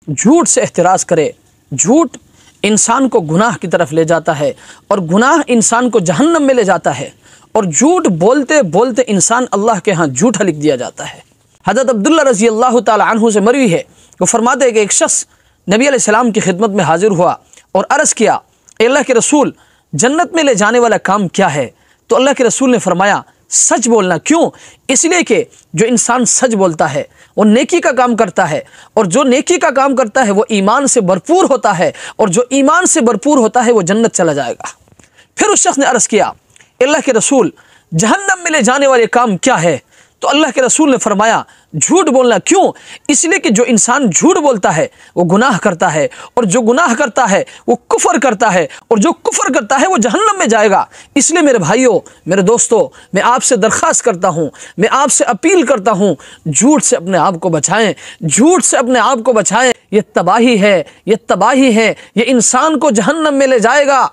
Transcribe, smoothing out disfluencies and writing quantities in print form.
جھوٹ سے احتراز کرے۔ جھوٹ انسان کو گناہ کی طرف لے جاتا ہے، اور گناہ انسان کو جہنم میں لے جاتا ہے، اور جھوٹ بولتے بولتے انسان اللہ کے ہاں جھوٹا لکھ دیا جاتا ہے۔ حضرت عبداللہ رضی اللہ تعالی عنہ سے مروی ہے، وہ فرماتے ہیں کہ ایک شخص نبی علیہ السلام کی خدمت میں حاضر ہوا اور عرض کیا، اے اللہ کے رسول، جنت میں لے جانے والا کام کیا ہے؟ تو اللہ کے رسول نے فرمایا، سچ بولنا۔ کیوں؟ اس لیے کہ جو انسان سچ بولتا ہے وہ نیکی کا کام کرتا ہے، اور جو نیکی کا کام کرتا ہے وہ ایمان سے بھرپور ہوتا ہے، اور جو ایمان سے بھرپور ہوتا ہے وہ جنت چلا جائے گا۔ پھر اس شخص نے عرض کیا، اللہ کے رسول، جہنم میں لے جانے والے کام کیا ہے؟ تو اللہ کے رسول نے فرمایا، جھوٹ بولنا۔ کیوں؟ اس لیے کہ جو انسان جھوٹ بولتا ہے وہ گناہ کرتا ہے، اور جو گناہ کرتا ہے وہ کفر کرتا ہے، اور جو کفر کرتا ہے وہ جہنم میں جائے گا۔ اس لیے میرے بھائیوں، میرے دوستوں، میں آپ سے درخواست کرتا ہوں، میں آپ سے اپیل کرتا ہوں، جھوٹ سے اپنے آپ کو بچائیں، جھوٹ سے اپنے آپ کو بچائیں۔ یہ تباہی ہے، یہ تباہی ہے، یہ انسان کو جہنم میں لے جائے گا۔